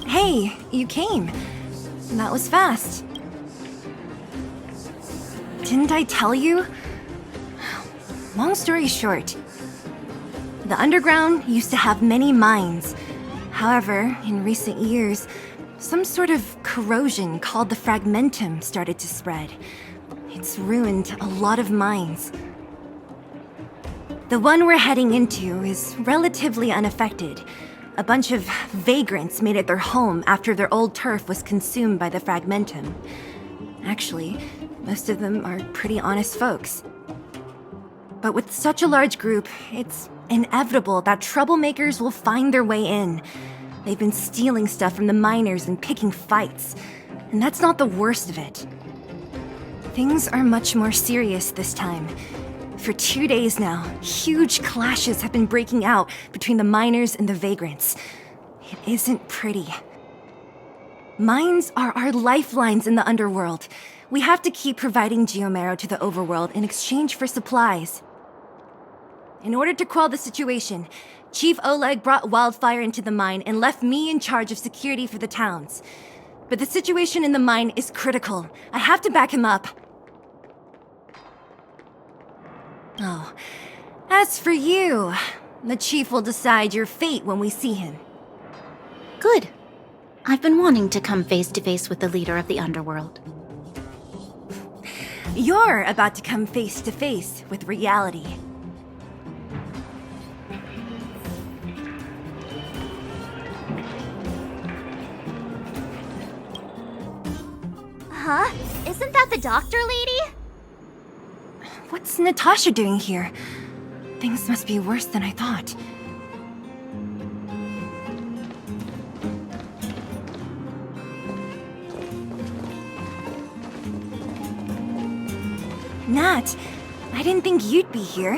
Hey, you came. That was fast. Didn't I tell you? Long story short, the underground used to have many mines. However, in recent years, some sort of corrosion called the fragmentum started to spread. It's ruined a lot of mines. The one we're heading into is relatively unaffected. A bunch of vagrants made it their home after their old turf was consumed by the fragmentum. Actually, most of them are pretty honest folks. But with such a large group, it's inevitable that troublemakers will find their way in. They've been stealing stuff from the miners and picking fights. And that's not the worst of it. Things are much more serious this time. For 2 days now, huge clashes have been breaking out between the miners and the vagrants. It isn't pretty. Mines are our lifelines in the underworld. We have to keep providing geomarrow to the overworld in exchange for supplies. In order to quell the situation, Chief Oleg brought wildfire into the mine and left me in charge of security for the towns. But the situation in the mine is critical. I have to back him up. Oh, as for you, the chief will decide your fate when we see him. Good. I've been wanting to come face to face with the leader of the underworld. You're about to come face to face with reality. Huh? Isn't that the doctor lady? What's Natasha doing here? Things must be worse than I thought. Nat, I didn't think you'd be here.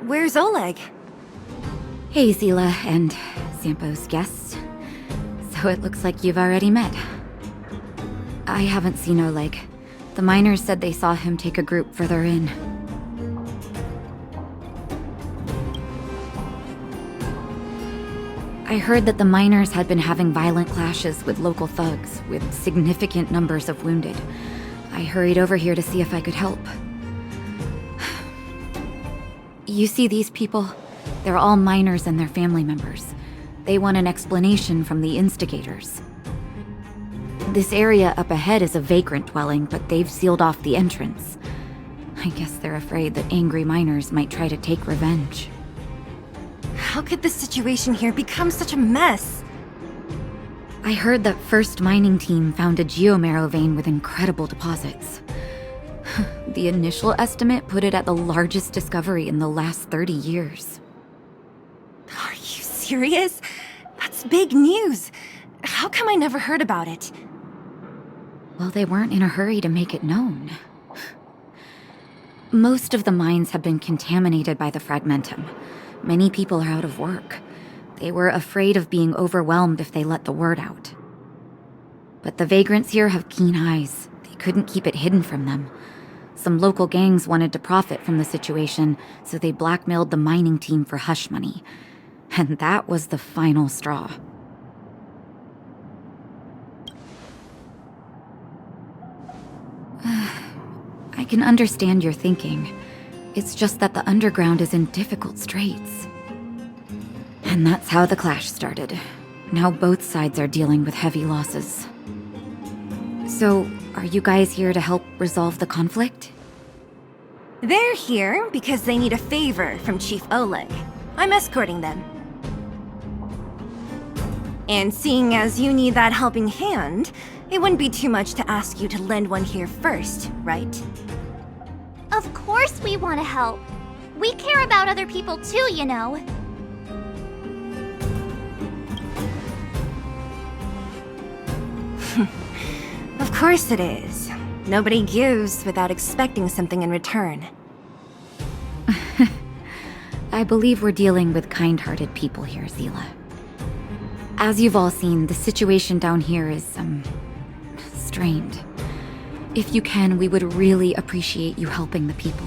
Where's Oleg? Hey, Zila and Sampo's guests. So it looks like you've already met. I haven't seen Oleg. The miners said they saw him take a group further in. I heard that the miners had been having violent clashes with local thugs, with significant numbers of wounded. I hurried over here to see if I could help. You see these people? They're all miners and their family members. They want an explanation from the instigators. This area up ahead is a vagrant dwelling, but they've sealed off the entrance. I guess they're afraid that angry miners might try to take revenge. How could the situation here become such a mess? I heard that First Mining Team found a geomarrow vein with incredible deposits. The initial estimate put it at the largest discovery in the last 30 years. Are you serious? That's big news. How come I never heard about it? Well, they weren't in a hurry to make it known. Most of the mines have been contaminated by the fragmentum. Many people are out of work. They were afraid of being overwhelmed if they let the word out. But the vagrants here have keen eyes. They couldn't keep it hidden from them. Some local gangs wanted to profit from the situation, so they blackmailed the mining team for hush money. And that was the final straw. I can understand your thinking. It's just that the underground is in difficult straits. And that's how the clash started. Now both sides are dealing with heavy losses. So, are you guys here to help resolve the conflict? They're here because they need a favor from Chief Oleg. I'm escorting them. And seeing as you need that helping hand, it wouldn't be too much to ask you to lend one here first, right? Of course we want to help. We care about other people too, you know. Of course it is. Nobody gives without expecting something in return. I believe we're dealing with kind-hearted people here, Zila. As you've all seen, the situation down here is, strained. If you can, we would really appreciate you helping the people.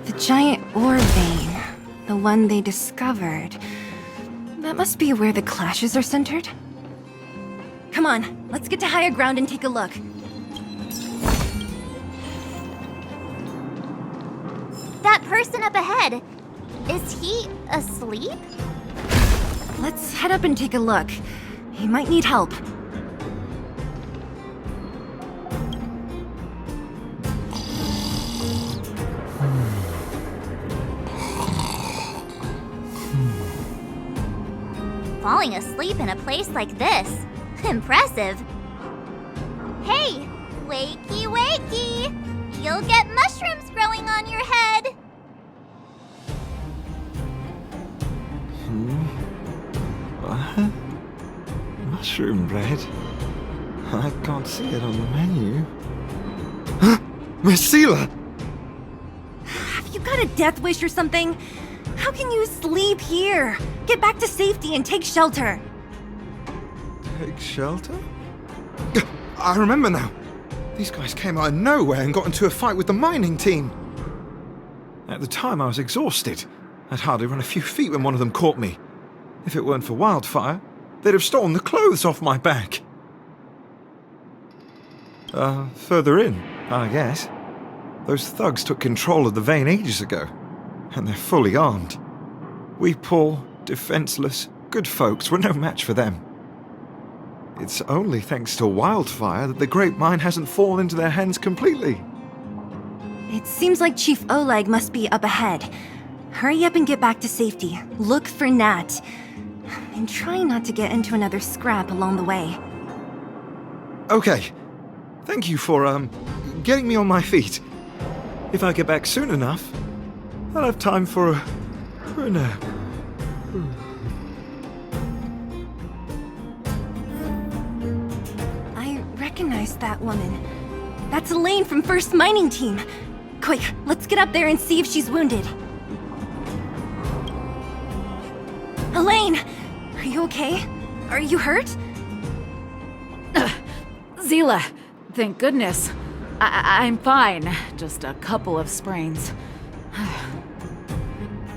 The giant ore vein, the one they discovered. That must be where the clashes are centered. Come on, let's get to higher ground and take a look. That person up ahead, is he asleep? Let's head up and take a look. He might need help. Falling asleep in a place like this. Impressive. Hey, wakey wakey! You'll get mushrooms growing on your head. What? Mushroom bread? I can't see it on the menu. Miss Seela! Have you got a death wish or something? How can you sleep here? Get back to safety and take shelter. Take shelter? I remember now. These guys came out of nowhere and got into a fight with the mining team. At the time, I was exhausted. I'd hardly run a few feet when one of them caught me. If it weren't for Wildfire, they'd have stolen the clothes off my back. Further in, I guess. Those thugs took control of the vein ages ago, and they're fully armed. We poor, defenseless, good folks were no match for them. It's only thanks to Wildfire that the Great Mine hasn't fallen into their hands completely. It seems like Chief Oleg must be up ahead. Hurry up and get back to safety. Look for Nat. And try not to get into another scrap along the way. Okay. Thank you for, getting me on my feet. If I get back soon enough, I'll have time for a nap. I recognize that woman. That's Elaine from First Mining Team. Quick, let's get up there and see if she's wounded. Elaine! Are you okay? Are you hurt? Seela, thank goodness. I'm fine. Just a couple of sprains.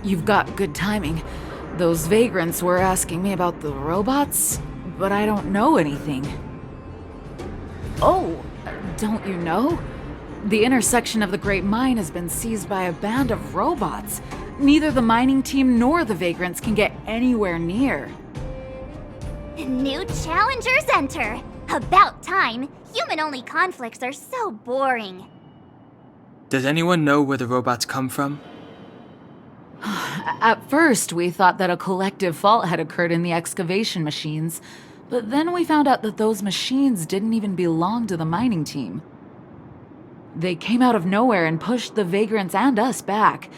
You've got good timing. Those vagrants were asking me about the robots, but I don't know anything. Oh, don't you know? The intersection of the Great Mine has been seized by a band of robots. Neither the mining team nor the vagrants can get anywhere near. New challengers enter. About time. Human-only conflicts are so boring. Does anyone know where the robots come from? At first, we thought that a collective fault had occurred in the excavation machines, but then we found out that those machines didn't even belong to the mining team. They came out of nowhere and pushed the vagrants and us back.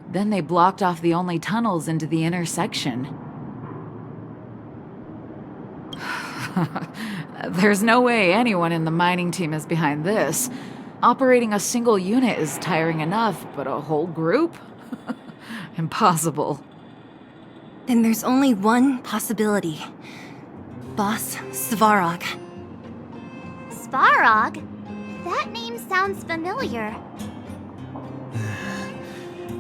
Then they blocked off the only tunnels into the intersection. There's no way anyone in the mining team is behind this. Operating a single unit is tiring enough, but a whole group? Impossible. Then there's only one possibility. Boss Svarog. Svarog? That name sounds familiar.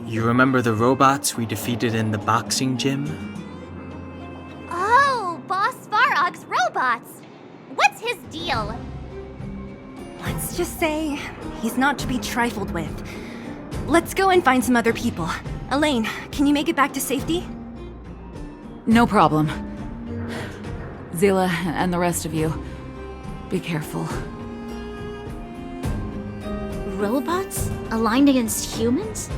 You remember the robots we defeated in the boxing gym? Oh, Boss Svarog's robots! What's his deal? Let's just say he's not to be trifled with. Let's go and find some other people. Elaine, can you make it back to safety? No problem. Seela and the rest of you, be careful. Robots? Aligned against humans?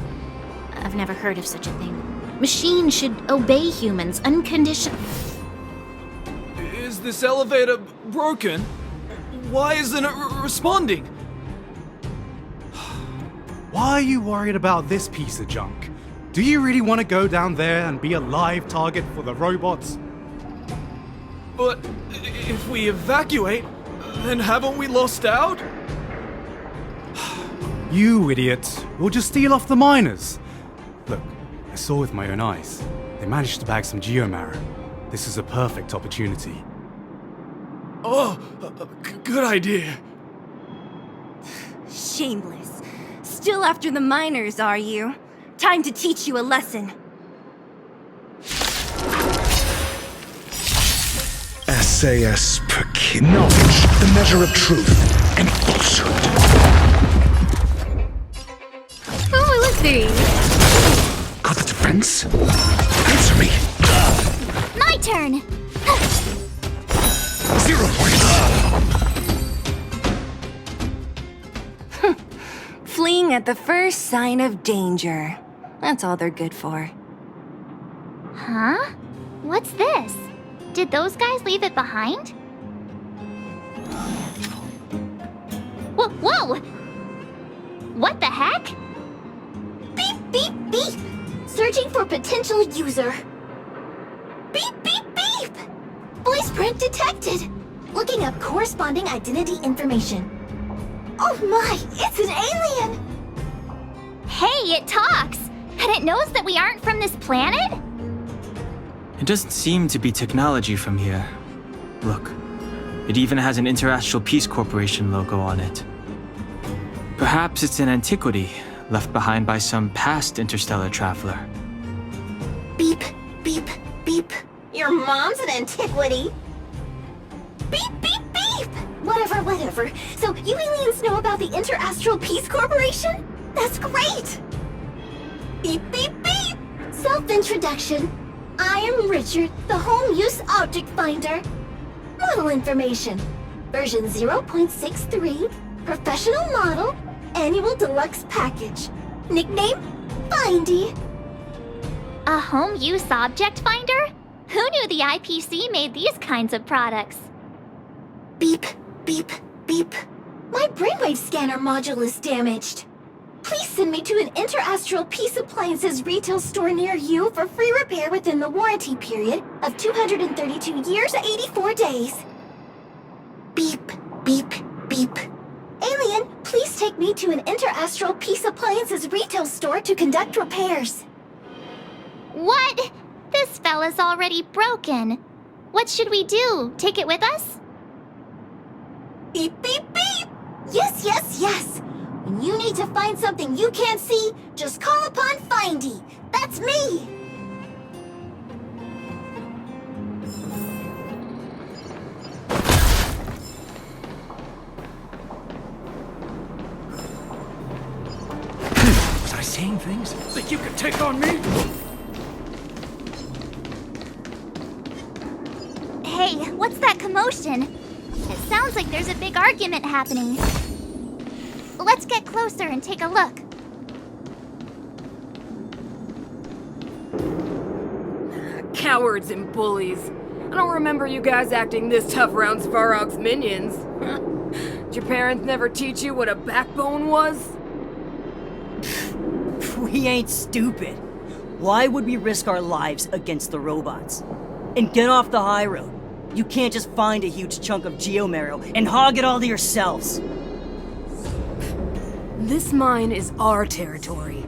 I've never heard of such a thing. Machines should obey humans unconditionally. Is this elevator broken? Why isn't it responding? Why are you worried about this piece of junk? Do you really want to go down there and be a live target for the robots? But if we evacuate, then haven't we lost out? You idiot. We'll just steal off the miners. Look, I saw with my own eyes. They managed to bag some geomarrow. This is a perfect opportunity. Oh, good idea. Shameless. Still after the miners, are you? Time to teach you a lesson. SAS per kid. Knowledge, the measure of truth and falsehood. Oh, let's see. Got the defense? Answer me. My turn! 0 points. Fleeing at the first sign of danger. That's all they're good for. Huh? What's this? Did those guys leave it behind? Whoa! What the heck? Beep, beep, beep! Searching for potential user. Beep, beep, beep! Voice print detected. Looking up corresponding identity information. Oh my, it's an alien! Hey, it talks! And it knows that we aren't from this planet? It doesn't seem to be technology from here. Look, it even has an Interastral Peace Corporation logo on it. Perhaps it's an antiquity left behind by some past interstellar traveler. Beep, beep, beep. Your mom's an antiquity. Beep, beep, beep! Whatever. So you aliens know about the Interastral Peace Corporation? That's great! Beep, beep, beep! Self-introduction. I am Richard, the Home Use Object Finder. Model information. Version 0.63. Professional model. Annual deluxe package. Nickname? Findy. A home use object finder? Who knew the IPC made these kinds of products? Beep, beep, beep. My brainwave scanner module is damaged. Please send me to an Interastral Peace Appliances retail store near you for free repair within the warranty period of 232 years, 84 days. Beep, beep, beep. Alien, please take me to an Interastral Peace Appliances retail store to conduct repairs. What? This fella's already broken. What should we do? Take it with us? Beep, beep, beep! Yes! When you need to find something you can't see, just call upon Findy. That's me! Was I saying things? Think you could take on me? Hey, what's that commotion? It sounds like there's a big argument happening. Let's get closer and take a look. Cowards and bullies. I don't remember you guys acting this tough around Svarog's minions. Did your parents never teach you what a backbone was? We ain't stupid. Why would we risk our lives against the robots? And get off the high road. You can't just find a huge chunk of geomarrow and hog it all to yourselves. This mine is our territory.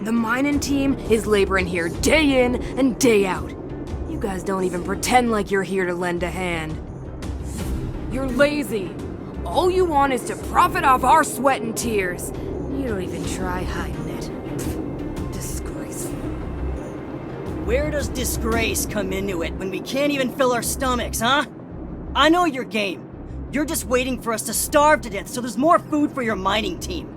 The mining team is laboring here day in and day out. You guys don't even pretend like you're here to lend a hand. You're lazy. All you want is to profit off our sweat and tears. You don't even try hiding it. Disgraceful. Where does disgrace come into it when we can't even fill our stomachs, huh? I know your game. You're just waiting for us to starve to death so there's more food for your mining team.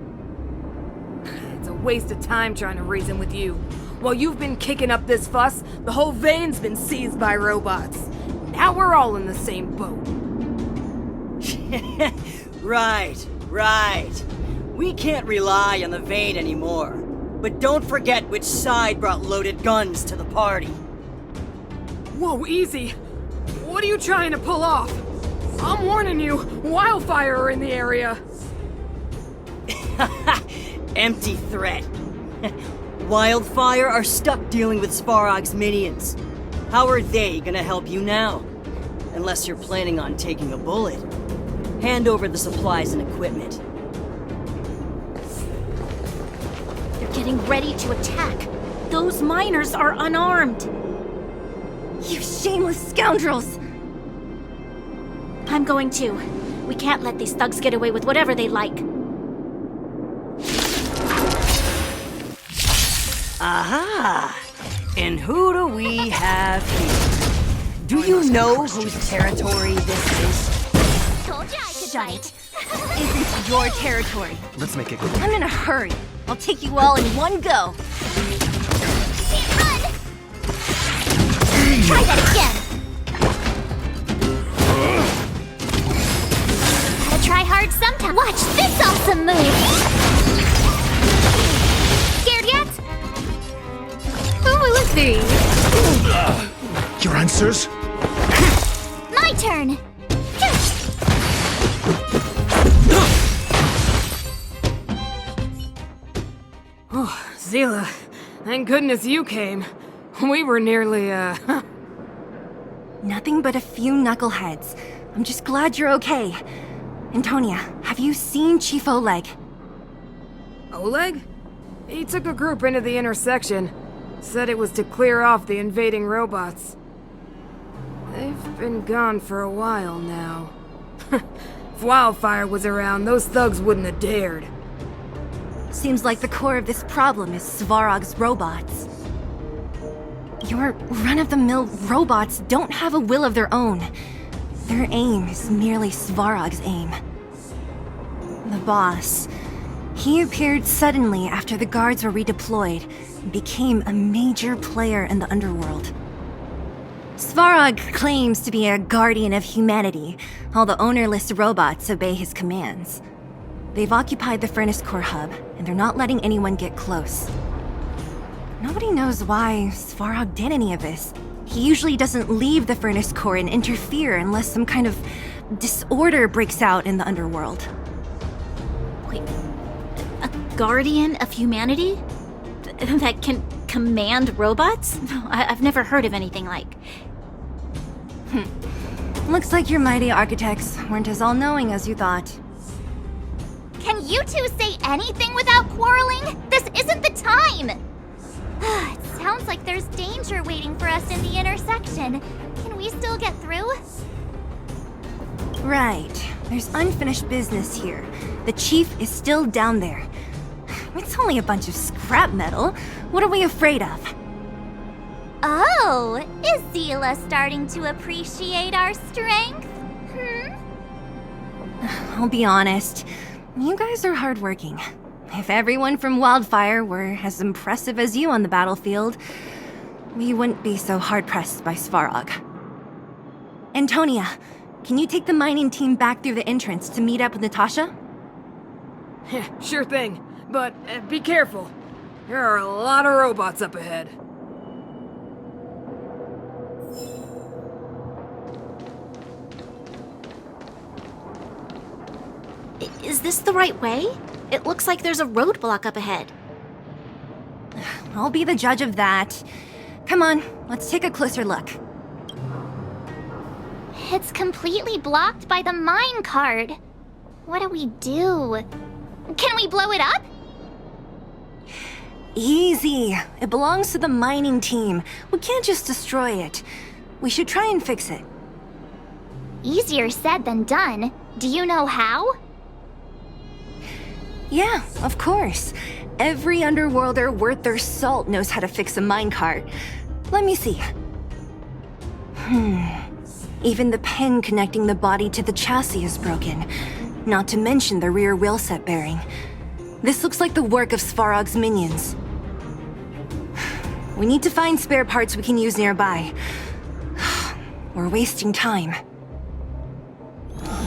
It's a waste of time trying to reason with you. While you've been kicking up this fuss, the whole vein's been seized by robots. Now we're all in the same boat. Right. We can't rely on the vein anymore. But don't forget which side brought loaded guns to the party. Whoa, easy. What are you trying to pull off? I'm warning you, wildfire are in the area. Empty threat. Wildfire are stuck dealing with Svarog's minions. How are they gonna help you now? Unless you're planning on taking a bullet. Hand over the supplies and equipment. They're getting ready to attack. Those miners are unarmed. You shameless scoundrels! I'm going too. We can't let these thugs get away with whatever they like. Aha! And who do we have here? Do you know whose territory this is? Told you I could Shut fight. it. Isn't your territory. Let's make it quick. I'm in a hurry. I'll take you all in one go. Can't run! Try that again! Gotta try hard sometime. Watch this awesome move! Scared yet? Oh, let's see. Your answers? My turn! Oh, Zila, thank goodness you came. We were nearly, Nothing but a few knuckleheads. I'm just glad you're okay. Antonia, have you seen Chief Oleg? Oleg? He took a group into the intersection. Said it was to clear off the invading robots. They've been gone for a while now. If Wildfire was around, those thugs wouldn't have dared. Seems like the core of this problem is Svarog's robots. Your run-of-the-mill robots don't have a will of their own. Their aim is merely Svarog's aim. The boss. He appeared suddenly after the guards were redeployed and became a major player in the underworld. Svarog claims to be a guardian of humanity, while the ownerless robots obey his commands. They've occupied the Furnace Core hub, and they're not letting anyone get close. Nobody knows why Svarog did any of this. He usually doesn't leave the Furnace Core and interfere unless some kind of disorder breaks out in the underworld. Wait, a guardian of humanity? That can command robots? I've never heard of anything like. Looks like your mighty architects weren't as all-knowing as you thought. Can you two say anything without quarreling? This isn't the time! It sounds like there's danger waiting for us in the intersection. Can we still get through? Right. There's unfinished business here. The chief is still down there. It's only a bunch of scrap metal. What are we afraid of? Oh, is Zila starting to appreciate our strength? I'll be honest. You guys are hardworking. If everyone from Wildfire were as impressive as you on the battlefield, we wouldn't be so hard-pressed by Svarog. Antonia, can you take the mining team back through the entrance to meet up with Natasha? Sure thing, but be careful. There are a lot of robots up ahead. Is this the right way? It looks like there's a roadblock up ahead. I'll be the judge of that. Come on, let's take a closer look. It's completely blocked by the mine cart. What do we do? Can we blow it up? Easy. It belongs to the mining team. We can't just destroy it. We should try and fix it. Easier said than done. Do you know how? Yeah, of course. Every underworlder worth their salt knows how to fix a minecart. Let me see. Even the pin connecting the body to the chassis is broken. Not to mention the rear wheel set bearing. This looks like the work of Svarog's minions. We need to find spare parts we can use nearby. We're wasting time.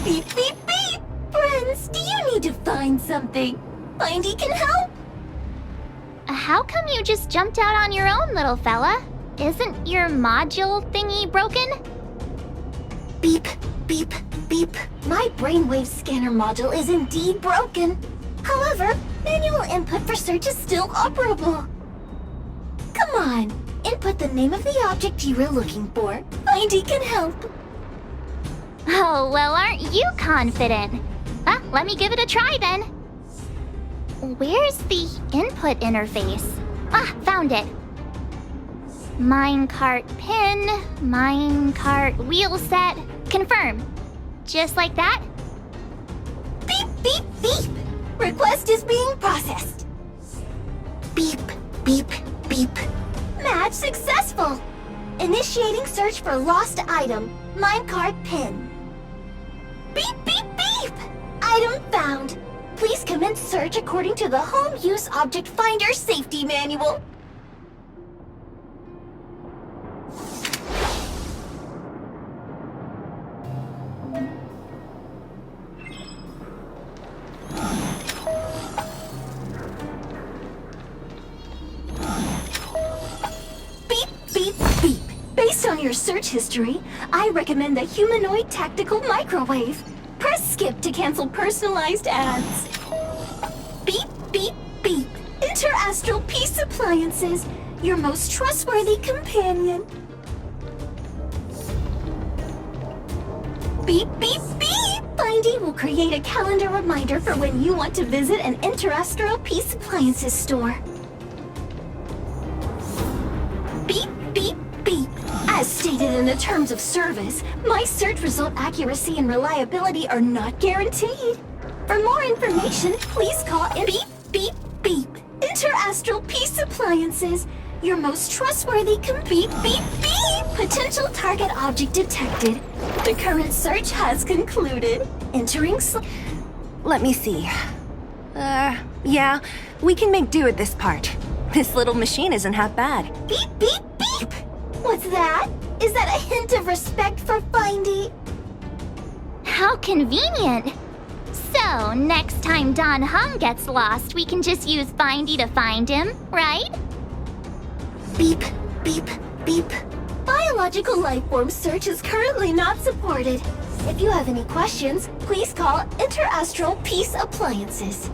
Beep, beep, beep! Friends, do you need to find something? Findy can help? How come you just jumped out on your own, little fella? Isn't your module thingy broken? Beep, beep, beep. My brainwave scanner module is indeed broken. However, manual input for search is still operable. Come on, input the name of the object you were looking for. Findy can help. Oh, well, aren't you confident? Let me give it a try then. Where's the input interface? Found it. Minecart pin, minecart wheel set. Confirm. Just like that? Beep, beep, beep. Request is being processed. Beep, beep, beep. Match successful. Initiating search for lost item. Minecart pin. Beep, beep, beep. Item found. Please commence search according to the Home Use Object Finder Safety Manual. Beep, beep, beep. Based on your search history, I recommend the humanoid tactical microwave. Press skip to cancel personalized ads. Beep, beep, beep. Interastral Peace Appliances, your most trustworthy companion. Beep, beep, beep. Findy will create a calendar reminder for when you want to visit an Interastral Peace Appliances store. Beep, beep, beep. As stated in the terms of service, my search result accuracy and reliability are not guaranteed. For more information, please call in beep, beep, beep. Interastral Peace Appliances, your most trustworthy beep, beep, beep. Potential target object detected. The current search has concluded. Entering Let me see. Yeah, we can make do with this part. This little machine isn't half bad. Beep, beep, beep. What's that? Is that a hint of respect for Findy? How convenient. So, next time Don Hung gets lost, we can just use Findy to find him, right? Beep, beep, beep. Biological life form search is currently not supported. If you have any questions, please call Interastral Peace Appliances.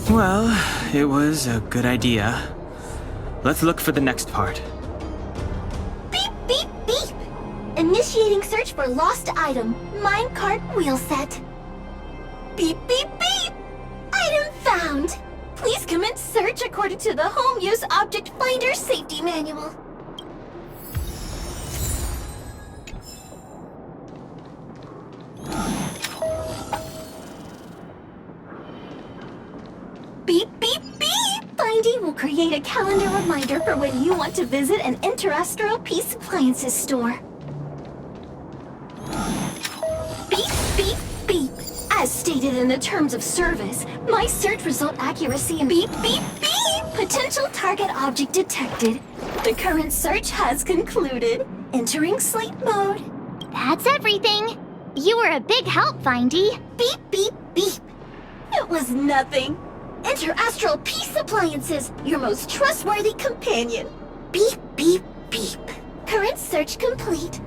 Well, it was a good idea. Let's look for the next part. Beep, beep, beep. Initiating search for lost item. Minecart wheel set. Beep, beep, beep. Item found. Please commence search according to the Home Use Object Finder Safety Manual. Beep, beep, beep! Findy will create a calendar reminder for when you want to visit an Interastral Peace Appliances store. Beep, beep, beep. As stated in the terms of service, my search result accuracy and beep, beep, beep! Potential target object detected. The current search has concluded. Entering sleep mode. That's everything. You were a big help, Findy. Beep, beep, beep. It was nothing. Interastral Peace Appliances, your most trustworthy companion. Beep, beep, beep. Current search complete.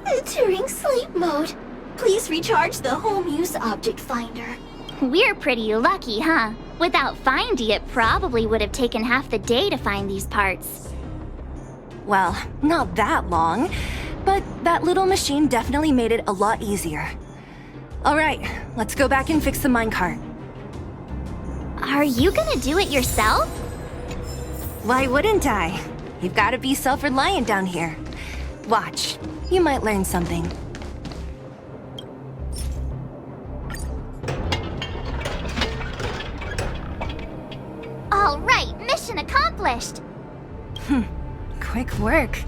Entering sleep mode. Please recharge the Home Use Object Finder. We're pretty lucky, huh? Without Findy, it probably would have taken half the day to find these parts. Well, not that long, but that little machine definitely made it a lot easier. All right, let's go back and fix the minecart. Are you gonna do it yourself? Why wouldn't I? You've got to be self-reliant down here. Watch, you might learn something. All right, mission accomplished. Quick work.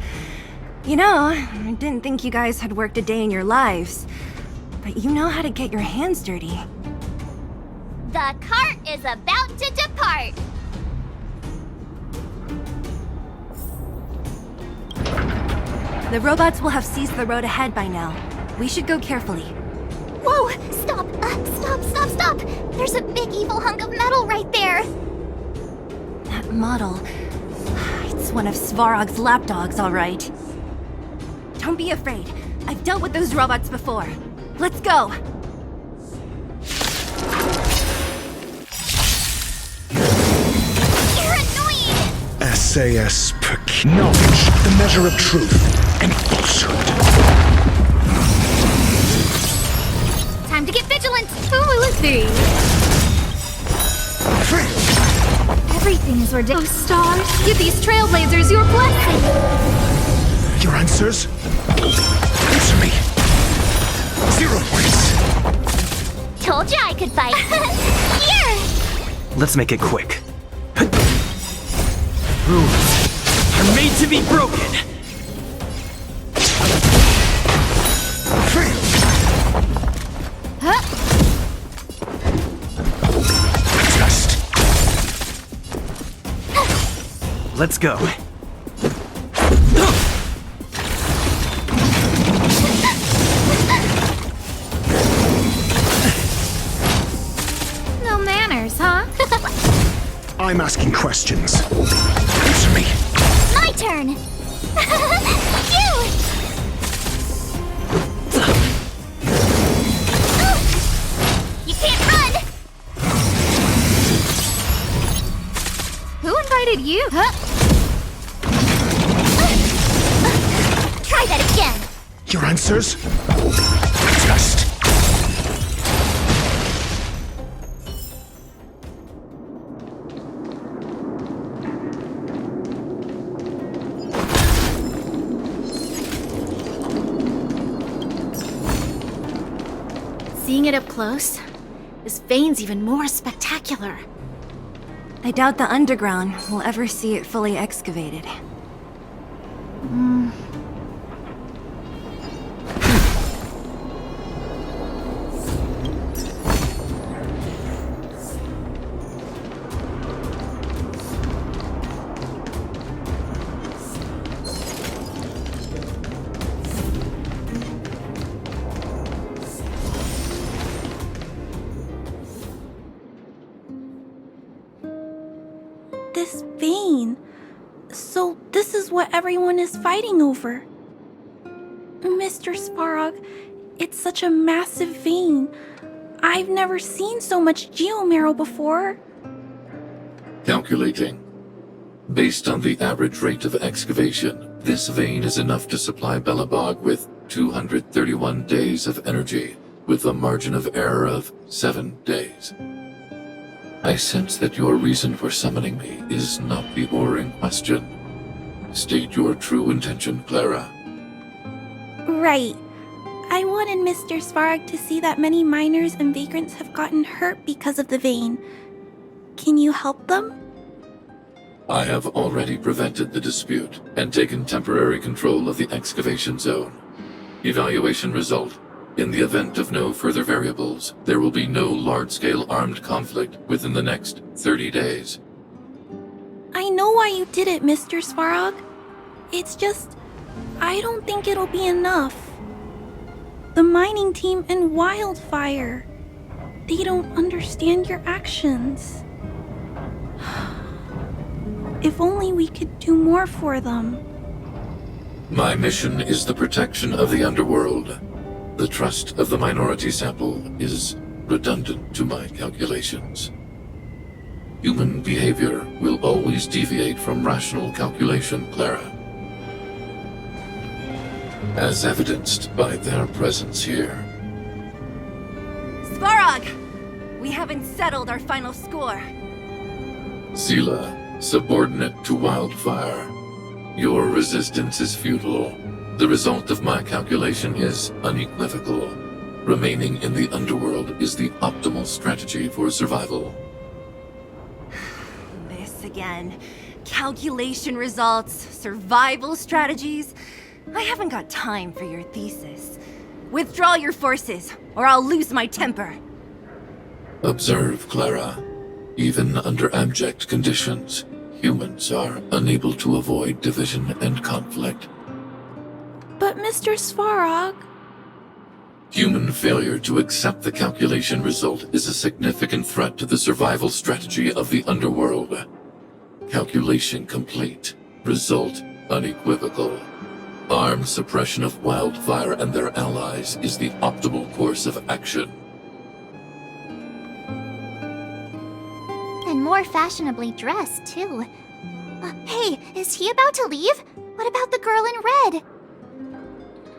You know, I didn't think you guys had worked a day in your lives, but you know how to get your hands dirty. The cart is about to depart. The robots will have seized the road ahead by now. We should go carefully. Whoa! Stop! Stop! There's a big evil hunk of metal right there! That model... It's one of Svarog's lapdogs, all right. Don't be afraid. I've dealt with those robots before. Let's go! You're annoying! SAS knowledge, the measure of truth and falsehood. Time to get vigilant! Oh, let's see. Everything is ordained. Oh, stars, give these trailblazers your blessing. Your answers? Answer me. 0 points. Told you I could fight. Here! Let's make it quick. Rules are made to be broken. Just. Let's go. No manners, huh? I'm asking questions. Answer me. My turn! You! You can't run! Who invited you? Huh? Try that again! Your answers? Just. Seeing it up close, this vein's even more spectacular. I doubt the underground will ever see it fully excavated. This vein. So this is what everyone is fighting over. Mr. Svarog, it's such a massive vein. I've never seen so much geomarrow before. Calculating. Based on the average rate of excavation, this vein is enough to supply Belobog with 231 days of energy, with a margin of error of 7 days. I sense that your reason for summoning me is not the ore in question. State your true intention, Clara. Right. I wanted Mr. Svarog to see that many miners and vagrants have gotten hurt because of the vein. Can you help them? I have already prevented the dispute and taken temporary control of the excavation zone. Evaluation result. In the event of no further variables, there will be no large-scale armed conflict within the next 30 days. I know why you did it, Mr. Svarog. It's just, I don't think it'll be enough. The mining team and Wildfire, they don't understand your actions. If only we could do more for them. My mission is the protection of the underworld. The trust of the minority sample is redundant to my calculations. Human behavior will always deviate from rational calculation, Clara. As evidenced by their presence here. Svarog! We haven't settled our final score. Sela, subordinate to Wildfire. Your resistance is futile. The result of my calculation is unequivocal. Remaining in the underworld is the optimal strategy for survival. This again. Calculation results, survival strategies. I haven't got time for your thesis. Withdraw your forces, or I'll lose my temper. Observe, Clara. Even under abject conditions, humans are unable to avoid division and conflict. But Mr. Svarog... Human failure to accept the calculation result is a significant threat to the survival strategy of the underworld. Calculation complete. Result unequivocal. Armed suppression of Wildfire and their allies is the optimal course of action. And more fashionably dressed, too. Hey, is he about to leave? What about the girl in red?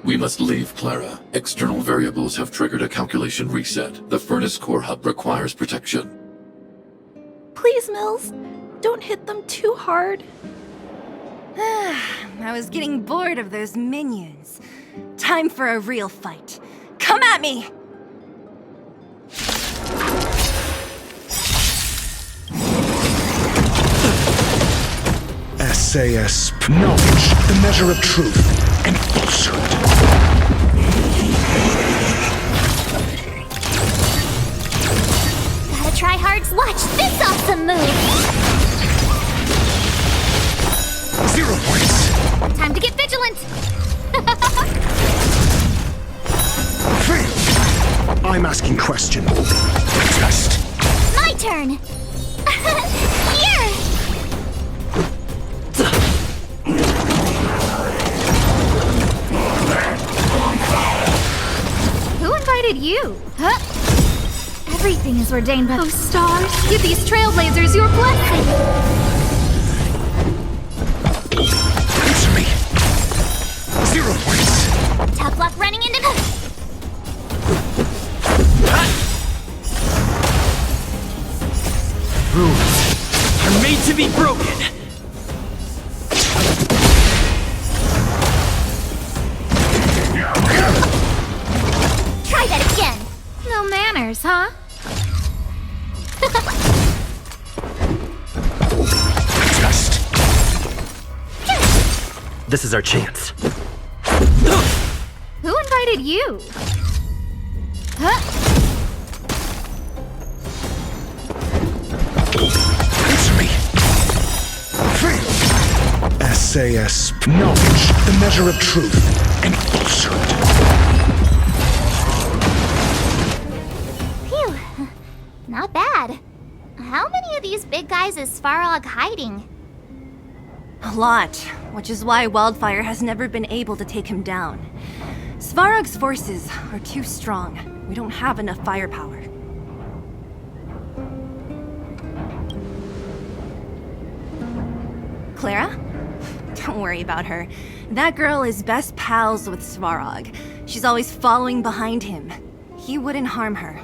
We must leave, Clara. External variables have triggered a calculation reset. The furnace core hub requires protection. Please, Mills. Don't hit them too hard. I was getting bored of those minions. Time for a real fight. Come at me! SAS knowledge, the measure of truth and falsehood. Gotta try hards. Watch this awesome move. 0 points. Time to get vigilant. Fail. I'm asking question. Test. My turn. Here. Who invited you? Huh? Everything is ordained by those stars. Give these trailblazers your blessing. Answer me. 0 points. Tough luck running into the... Rules are made to be broken. Try that again. No manners, huh? Test. This is our chance. Who invited you? Huh? Answer me. Fail. SAS knowledge, the measure of truth and falsehood. Phew. Not bad. How many of these big guys is Svarog hiding? A lot, which is why Wildfire has never been able to take him down. Svarog's forces are too strong. We don't have enough firepower. Clara? Don't worry about her. That girl is best pals with Svarog. She's always following behind him. He wouldn't harm her.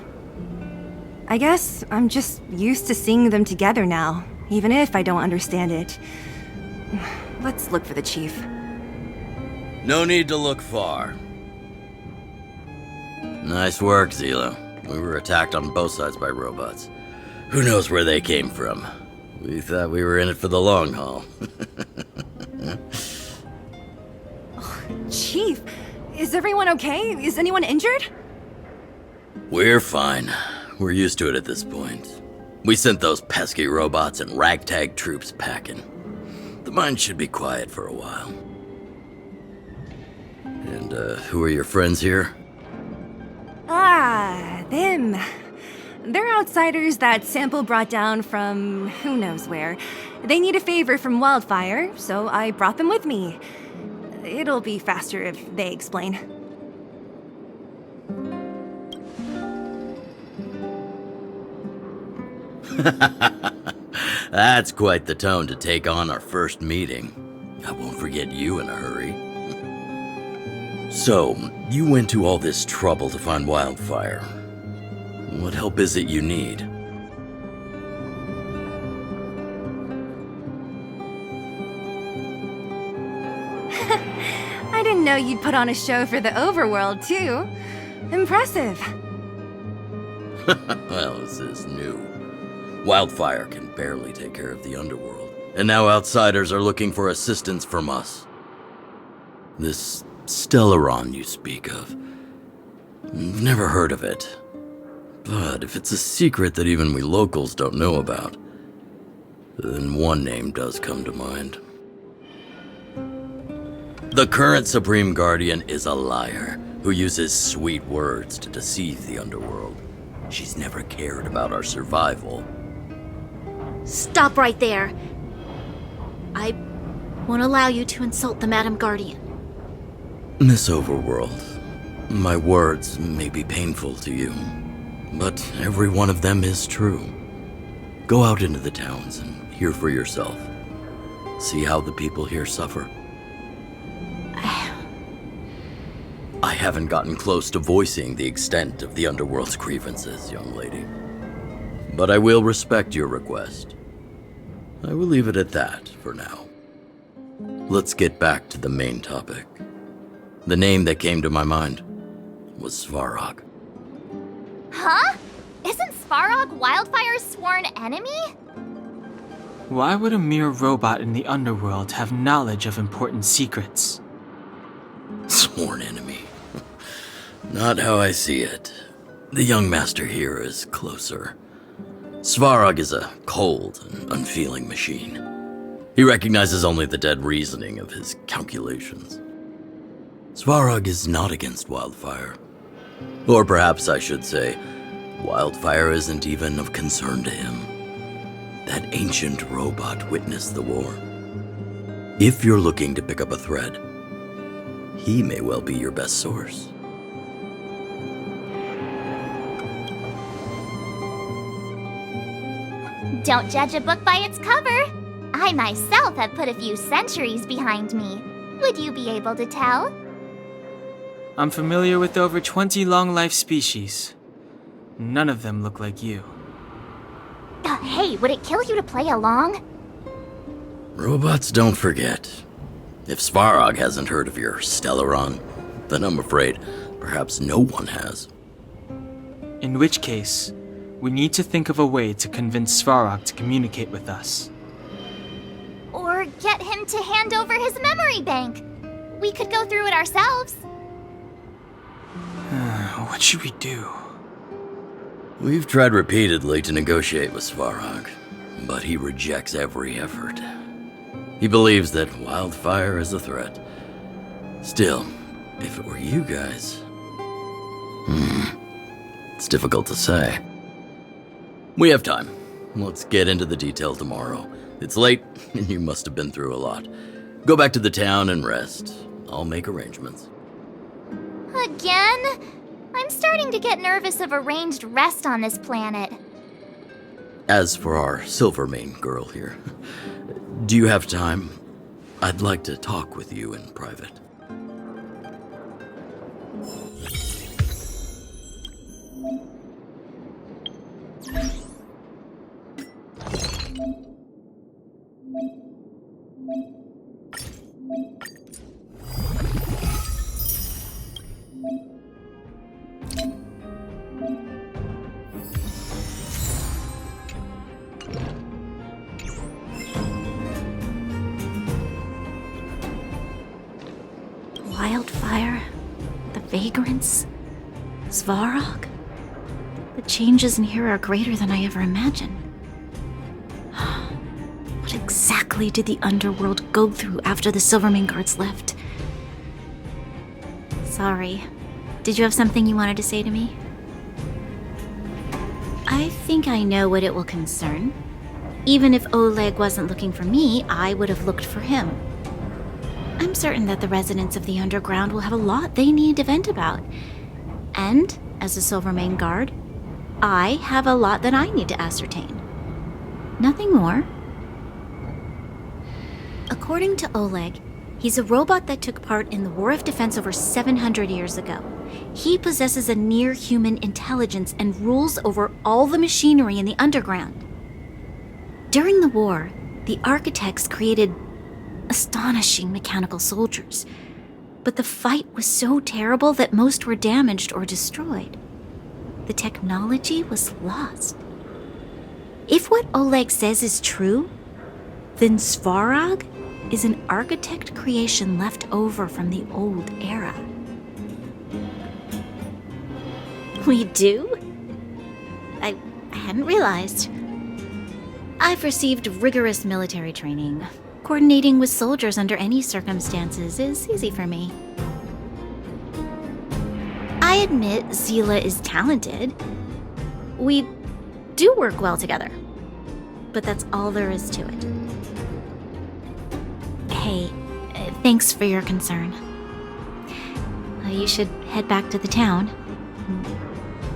I guess I'm just used to seeing them together now, even if I don't understand it. Let's look for the chief. No need to look far. Nice work, Zilo. We were attacked on both sides by robots. Who knows where they came from? We thought we were in it for the long haul. Chief, is everyone okay? Is anyone injured? We're fine. We're used to it at this point. We sent those pesky robots and ragtag troops packing. The mine should be quiet for a while. And, who are your friends here? Ah, them. They're outsiders that Sample brought down from who knows where. They need a favor from Wildfire, so I brought them with me. It'll be faster if they explain. That's quite the tone to take on our first meeting. I won't forget you in a hurry. So, you went to all this trouble to find Wildfire. What help is it you need? I didn't know you'd put on a show for the overworld, too. Impressive. Well, this is new. Wildfire can barely take care of the underworld, and now outsiders are looking for assistance from us. This Stellaron you speak of, I've never heard of it. But if it's a secret that even we locals don't know about, then one name does come to mind. The current Supreme Guardian is a liar who uses sweet words to deceive the underworld. She's never cared about our survival. Stop right there. I won't allow you to insult the Madam Guardian. Miss Overworld, my words may be painful to you, but every one of them is true. Go out into the towns and hear for yourself. See how the people here suffer. I haven't gotten close to voicing the extent of the underworld's grievances, young lady. But I will respect your request. I will leave it at that for now. Let's get back to the main topic. The name that came to my mind was Svarog. Huh? Isn't Svarog Wildfire's sworn enemy? Why would a mere robot in the underworld have knowledge of important secrets? Sworn enemy. Not how I see it. The young master here is closer. Svarog is a cold and unfeeling machine. He recognizes only the dead reasoning of his calculations. Svarog is not against Wildfire. Or perhaps I should say, Wildfire isn't even of concern to him. That ancient robot witnessed the war. If you're looking to pick up a thread, he may well be your best source. Don't judge a book by its cover. I myself have put a few centuries behind me. Would you be able to tell? I'm familiar with over 20 long-life species. None of them look like you. Hey, would it kill you to play along? Robots don't forget. If Svarog hasn't heard of your Stellaron, then I'm afraid perhaps no one has. In which case, we need to think of a way to convince Svarog to communicate with us. Or get him to hand over his memory bank. We could go through it ourselves. What should we do? We've tried repeatedly to negotiate with Svarog, but he rejects every effort. He believes that Wildfire is a threat. Still, if it were you guys... it's difficult to say. We have time. Let's get into the detail tomorrow. It's late, and you must have been through a lot. Go back to the town and rest. I'll make arrangements. Again? I'm starting to get nervous of arranged rest on this planet. As for our Silvermane girl here, do you have time? I'd like to talk with you in private. Wildfire, the vagrants, Svarog. The changes in here are greater than I ever imagined. What exactly did the underworld go through after the Silvermane guards left? Sorry. Did you have something you wanted to say to me? I think I know what it will concern. Even if Oleg wasn't looking for me, I would have looked for him. I'm certain that the residents of the underground will have a lot they need to vent about. And, as a Silvermane guard, I have a lot that I need to ascertain. Nothing more. According to Oleg, he's a robot that took part in the War of Defense over 700 years ago. He possesses a near-human intelligence and rules over all the machinery in the underground. During the war, the architects created astonishing mechanical soldiers, but the fight was so terrible that most were damaged or destroyed. The technology was lost. If what Oleg says is true, then Svarog is an architect creation left over from the old era. We do? I hadn't realized. I've received rigorous military training. Coordinating with soldiers under any circumstances is easy for me. I admit Zila is talented. We do work well together. But that's all there is to it. Hey, thanks for your concern. You should head back to the town.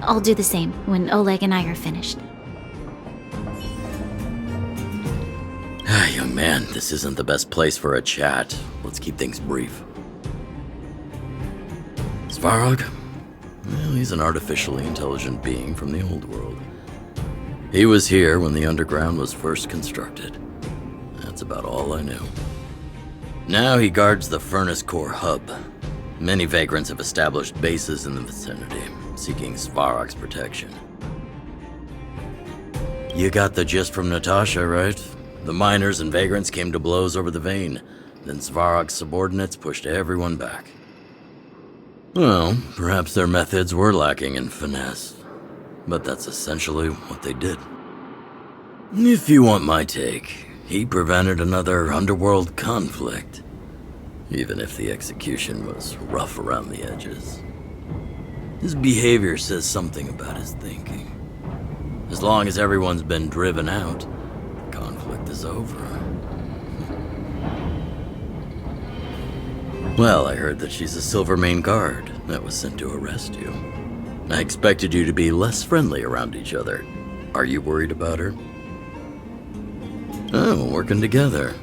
I'll do the same when Oleg and I are finished. Young man, this isn't the best place for a chat. Let's keep things brief. Svarog? Well, he's an artificially intelligent being from the old world. He was here when the underground was first constructed. That's about all I knew. Now he guards the Furnace Core hub. Many vagrants have established bases in the vicinity, seeking Svarog's protection. You got the gist from Natasha, right? The miners and vagrants came to blows over the vein. Then Svarog's subordinates pushed everyone back. Well, perhaps their methods were lacking in finesse. But that's essentially what they did. If you want my take, he prevented another underworld conflict. Even if the execution was rough around the edges. His behavior says something about his thinking. As long as everyone's been driven out, the conflict is over. Well, I heard that she's a Silvermane guard that was sent to arrest you. I expected you to be less friendly around each other. Are you worried about her? Oh, working together.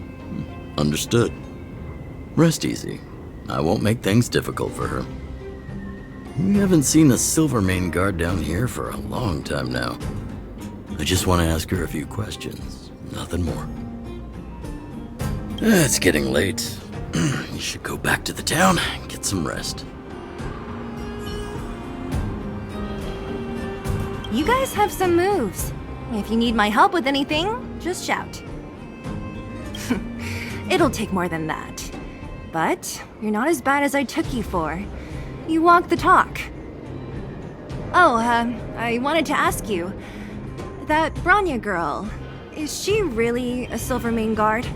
Understood. Rest easy. I won't make things difficult for her. We haven't seen a Silvermane guard down here for a long time now. I just want to ask her a few questions. Nothing more. It's getting late. You should go back to the town and get some rest. You guys have some moves. If you need my help with anything, just shout. It'll take more than that. But you're not as bad as I took you for. You walk the talk. Oh, I wanted to ask you. That Bronya girl, is she really a Silvermane guard?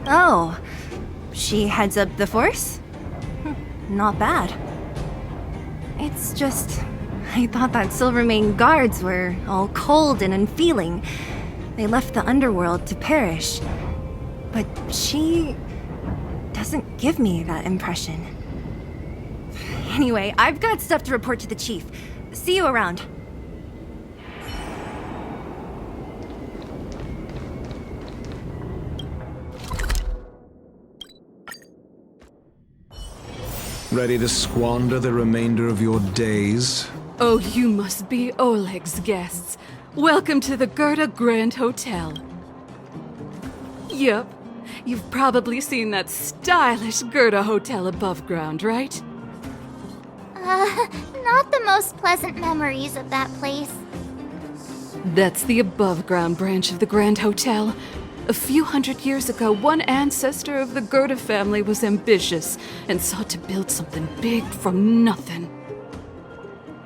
Oh, she heads up the force? Not bad. It's just, I thought that Silvermane guards were all cold and unfeeling. They left the underworld to perish. But she doesn't give me that impression. Anyway, I've got stuff to report to the chief. See you around. Ready to squander the remainder of your days? Oh, you must be Oleg's guests. Welcome to the Gerda Grand Hotel. Yep, you've probably seen that stylish Gerda Hotel above ground, right? Not the most pleasant memories of that place. That's the above-ground branch of the Grand Hotel. A few hundred years ago, one ancestor of the Gerda family was ambitious and sought to build something big from nothing.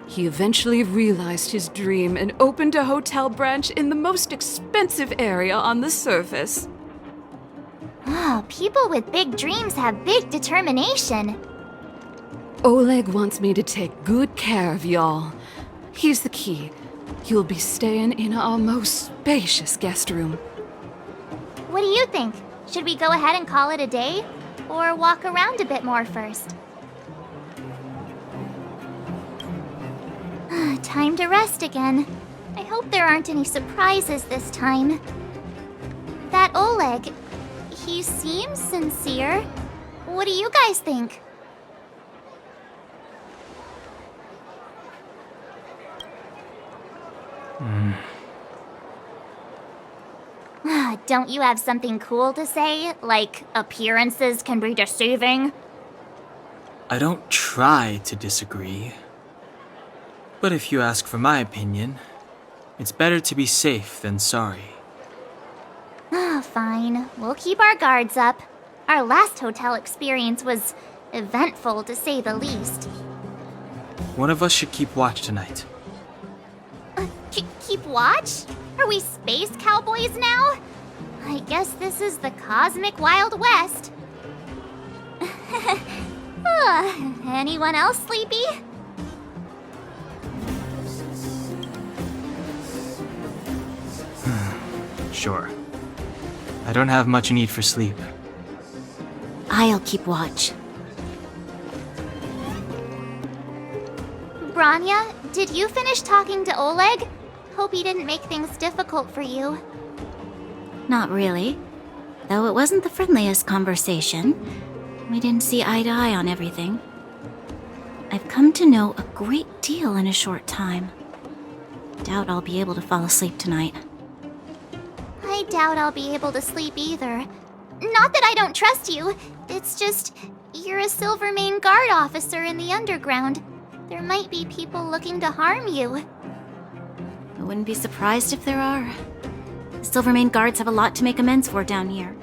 He eventually realized his dream and opened a hotel branch in the most expensive area on the surface. Oh, people with big dreams have big determination. Oleg wants me to take good care of y'all. Here's the key. You'll be staying in our most spacious guest room. What do you think? Should we go ahead and call it a day? Or walk around a bit more first? Time to rest again. I hope there aren't any surprises this time. That Oleg, he seems sincere. What do you guys think? Don't you have something cool to say? Like, appearances can be deceiving? I don't try to disagree. But if you ask for my opinion, it's better to be safe than sorry. Fine. We'll keep our guards up. Our last hotel experience was eventful, to say the least. One of us should keep watch tonight. Keep watch? Are we space cowboys now? I guess this is the cosmic Wild West. Anyone else sleepy? Sure. I don't have much need for sleep. I'll keep watch. Bronya, did you finish talking to Oleg? Hope he didn't make things difficult for you. Not really. Though it wasn't the friendliest conversation. We didn't see eye to eye on everything. I've come to know a great deal in a short time. Doubt I'll be able to fall asleep tonight. I I doubt I'll be able to sleep either. Not that I don't trust you. It's just, you're a Silvermane Guard officer in the underground. There might be people looking to harm you. I wouldn't be surprised if there are. The Silvermane Guards have a lot to make amends for down here.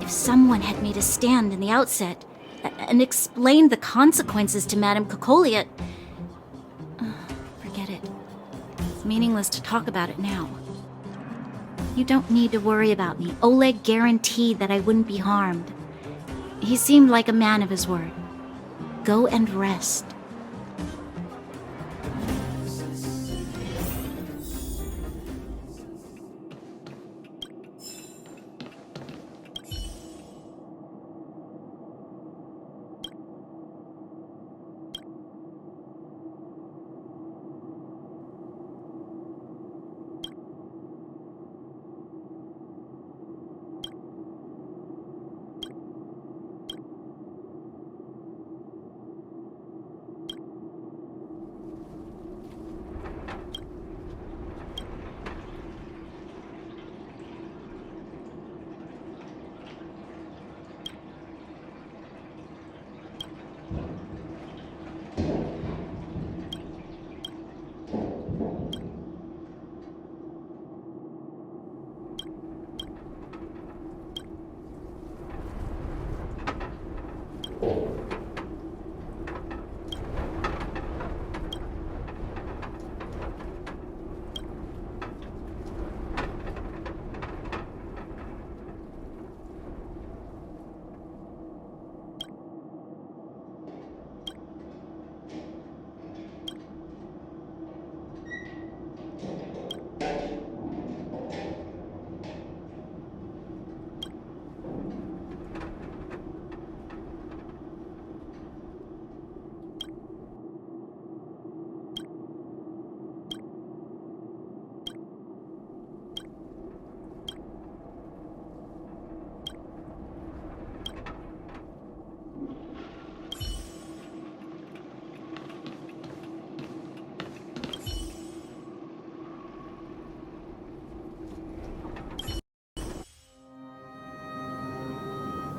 If someone had made a stand in the outset and explained the consequences to Madame Cocolia, forget it. It's meaningless to talk about it now. You don't need to worry about me. Oleg guaranteed that I wouldn't be harmed. He seemed like a man of his word. Go and rest.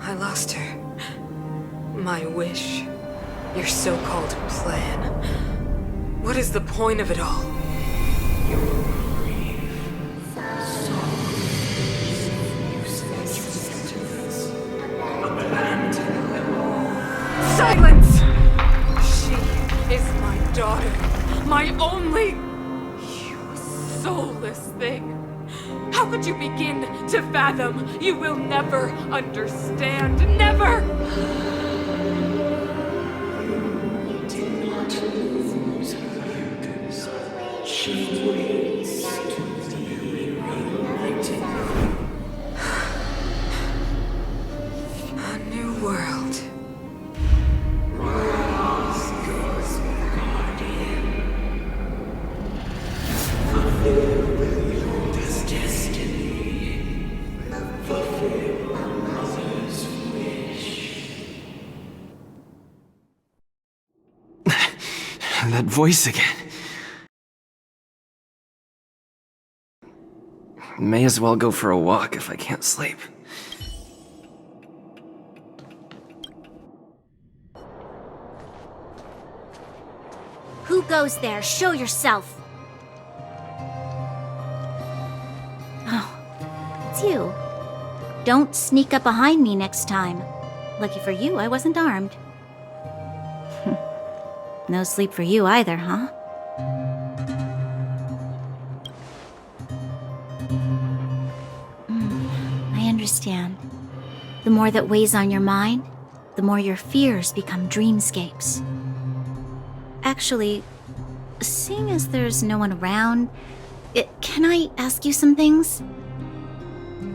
I lost her. My wish. Your so-called plan. What is the point of it all? Silence! She is my daughter. My only... You soulless thing. How could you begin to fathom? You will never understand. Never! You did not lose her. She waits to be reunited. A new world. Rise, God's guardian. Fulfill your destiny. Fulfill a mother's wish. That voice again. May as well go for a walk if I can't sleep. Who goes there? Show yourself! Oh, it's you. Don't sneak up behind me next time. Lucky for you, I wasn't armed. No sleep for you either, huh? I understand. The more that weighs on your mind, the more your fears become dreamscapes. Actually, seeing as there's no one around, can I ask you some things?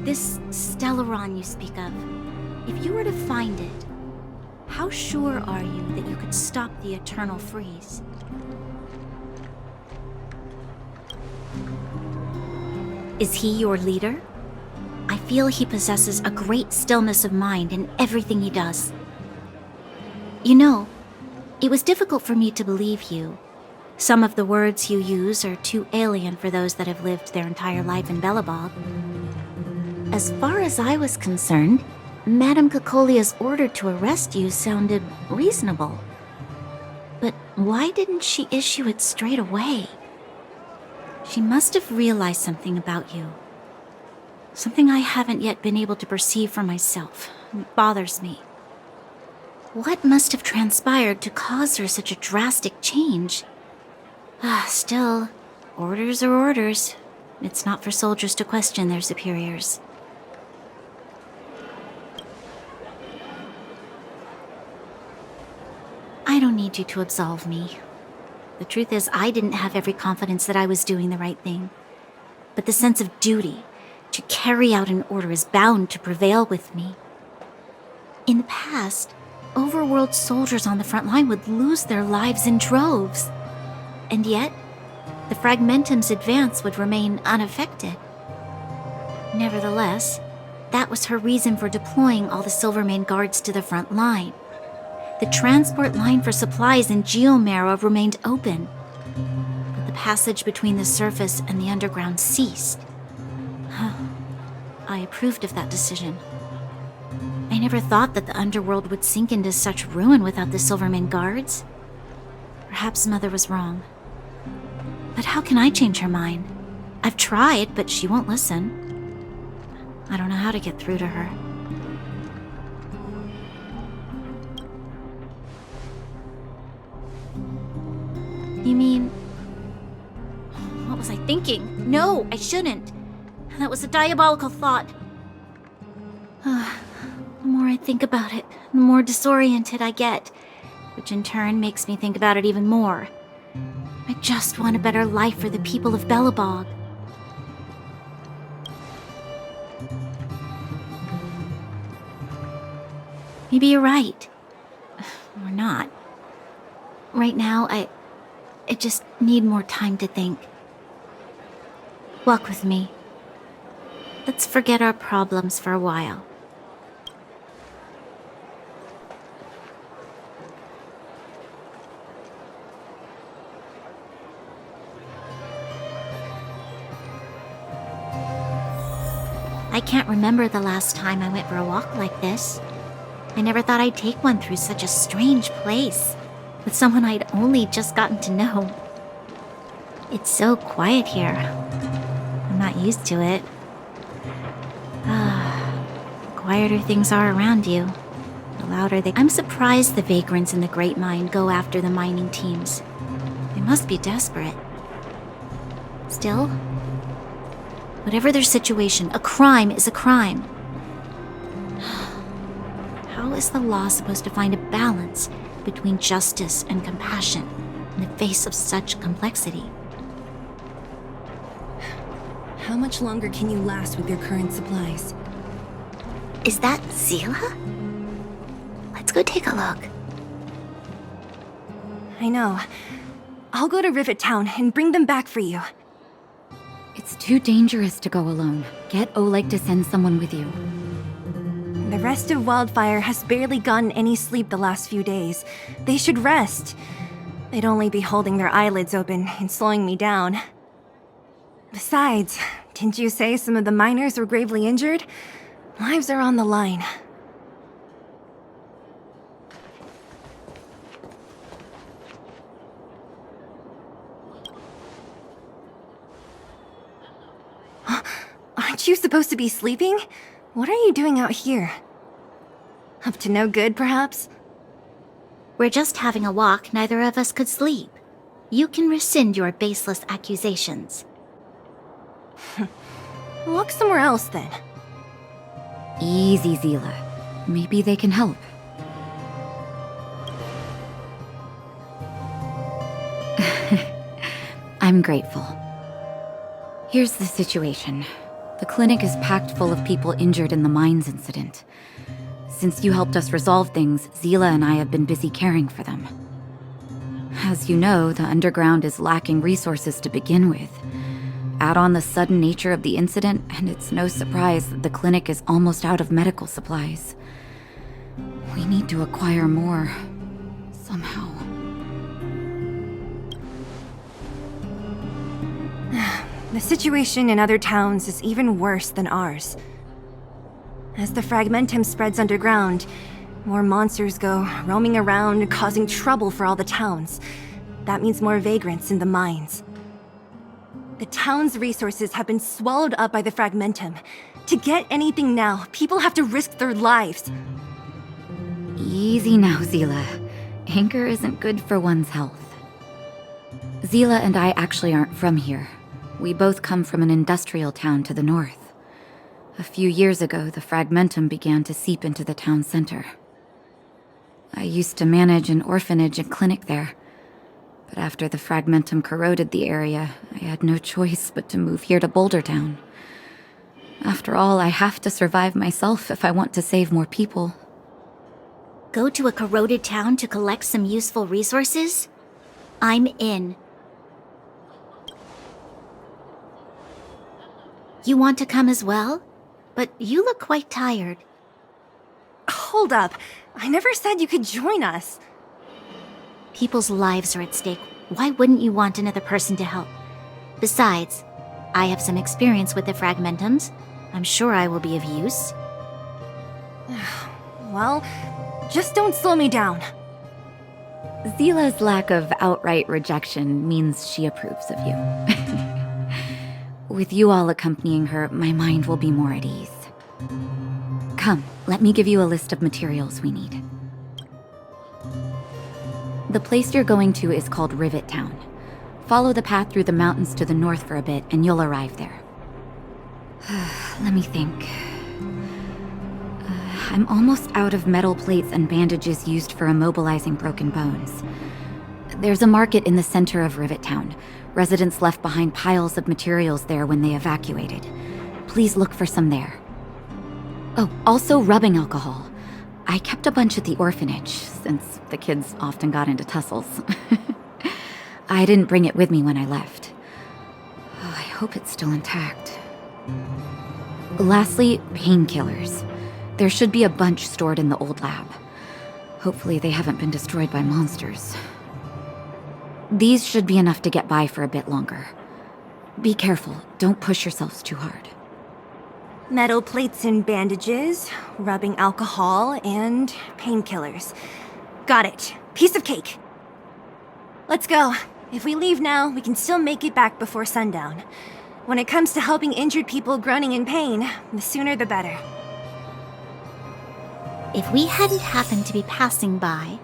This Stellaron you speak of, if you were to find it, how sure are you that you could stop the eternal freeze? Is he your leader? I feel he possesses a great stillness of mind in everything he does. You know, it was difficult for me to believe you, Some of the words you use are too alien for those that have lived their entire life in Belobog. As far as I was concerned, Madame Cocolia's order to arrest you sounded reasonable. But why didn't she issue it straight away? She must have realized something about you. Something I haven't yet been able to perceive for myself. It bothers me. What must have transpired to cause her such a drastic change? Still, orders are orders. It's not for soldiers to question their superiors. I don't need you to absolve me. The truth is, I didn't have every confidence that I was doing the right thing. But the sense of duty to carry out an order is bound to prevail with me. In the past, overworld soldiers on the front line would lose their lives in droves. And yet, the Fragmentum's advance would remain unaffected. Nevertheless, that was her reason for deploying all the Silvermane guards to the front line. The transport line for supplies in Geomera remained open, but the passage between the surface and the underground ceased. I approved of that decision. I never thought that the underworld would sink into such ruin without the Silvermane guards. Perhaps Mother was wrong. But how can I change her mind? I've tried, but she won't listen. I don't know how to get through to her. You mean... What was I thinking? No, I shouldn't. That was a diabolical thought. The more I think about it, the more disoriented I get, which in turn makes me think about it even more. I just want a better life for the people of Belobog. Maybe you're right. Or not. Right now, I just need more time to think. Walk with me. Let's forget our problems for a while. I can't remember the last time I went for a walk like this. I never thought I'd take one through such a strange place, with someone I'd only just gotten to know. It's so quiet here. I'm not used to it. The quieter things are around you, the louder they... I'm surprised the vagrants in the Great Mine go after the mining teams. They must be desperate. Still, whatever their situation, a crime is a crime. How is the law supposed to find a balance between justice and compassion in the face of such complexity? How much longer can you last with your current supplies? Is that Zila? Let's go take a look. I know. I'll go to Rivet Town and bring them back for you. It's too dangerous to go alone. Get Oleg to send someone with you. The rest of Wildfire has barely gotten any sleep the last few days. They should rest. They'd only be holding their eyelids open and slowing me down. Besides, didn't you say some of the miners were gravely injured? Lives are on the line. Aren't you supposed to be sleeping? What are you doing out here? Up to no good, perhaps? We're just having a walk. Neither of us could sleep. You can rescind your baseless accusations. Walk somewhere else, then. Easy, Zila. Maybe they can help. I'm grateful. Here's the situation. The clinic is packed full of people injured in the mines incident. Since you helped us resolve things, Zila and I have been busy caring for them. As you know, the underground is lacking resources to begin with. Add on the sudden nature of the incident, and it's no surprise that the clinic is almost out of medical supplies. We need to acquire more, somehow. The situation in other towns is even worse than ours. As the fragmentum spreads underground, more monsters go roaming around, causing trouble for all the towns. That means more vagrants in the mines. The town's resources have been swallowed up by the fragmentum. To get anything now, people have to risk their lives. Easy now, Zila. Anger isn't good for one's health. Zila and I actually aren't from here. We both come from an industrial town to the north. A few years ago, the fragmentum began to seep into the town center. I used to manage an orphanage and clinic there. But after the fragmentum corroded the area, I had no choice but to move here to Boulder Town. After all, I have to survive myself if I want to save more people. Go to a corroded town to collect some useful resources? I'm in. You want to come as well? But you look quite tired. Hold up. I never said you could join us. People's lives are at stake. Why wouldn't you want another person to help? Besides, I have some experience with the fragmentums. I'm sure I will be of use. Well, just don't slow me down. Zila's lack of outright rejection means she approves of you. With you all accompanying her, my mind will be more at ease. Come, let me give you a list of materials we need. The place you're going to is called Rivet Town. Follow the path through the mountains to the north for a bit, and you'll arrive there. Let me think. I'm almost out of metal plates and bandages used for immobilizing broken bones. There's a market in the center of Rivet Town. Residents left behind piles of materials there when they evacuated. Please look for some there. Oh, also rubbing alcohol. I kept a bunch at the orphanage, since the kids often got into tussles. I didn't bring it with me when I left. Oh, I hope it's still intact. Lastly, painkillers. There should be a bunch stored in the old lab. Hopefully they haven't been destroyed by monsters. These should be enough to get by for a bit longer. Be careful, don't push yourselves too hard. Metal plates and bandages, rubbing alcohol, and painkillers. Got it. Piece of cake. Let's go. If we leave now, we can still make it back before sundown. When it comes to helping injured people groaning in pain, the sooner the better. If we hadn't happened to be passing by,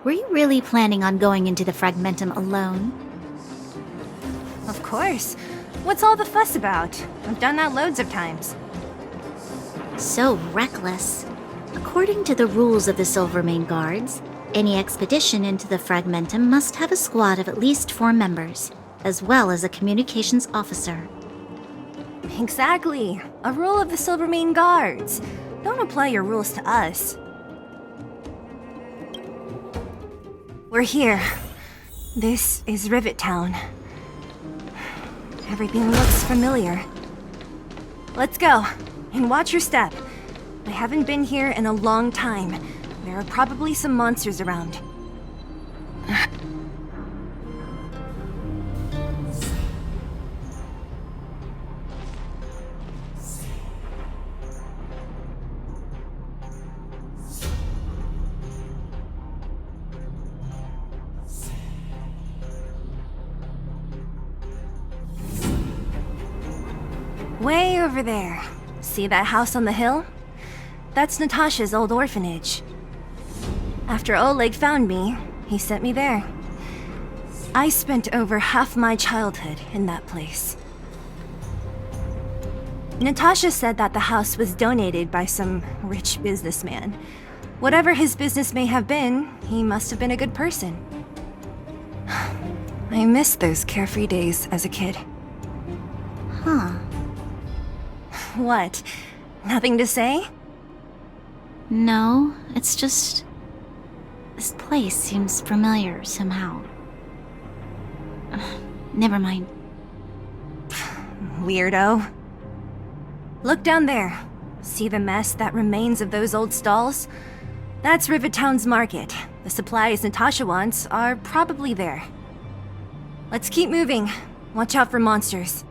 were you really planning on going into the fragmentum alone? Of course. What's all the fuss about? I've done that loads of times. So reckless. According to the rules of the Silvermane Guards, any expedition into the fragmentum must have a squad of at least 4 members, as well as a communications officer. Exactly. A rule of the Silvermane Guards. Don't apply your rules to us. We're here. This is Rivet Town. Everything looks familiar. Let's go, and watch your step. I haven't been here in a long time. There are probably some monsters around. Way over there. See that house on the hill? That's Natasha's old orphanage. After Oleg found me, he sent me there. I spent over half my childhood in that place. Natasha said that the house was donated by some rich businessman. Whatever his business may have been, he must have been a good person. I miss those carefree days as a kid. Huh. What? Nothing to say? No, it's just... this place seems familiar somehow. Never mind. Weirdo. Look down there. See the mess that remains of those old stalls? That's Rivet Town's market. The supplies Natasha wants are probably there. Let's keep moving. Watch out for monsters.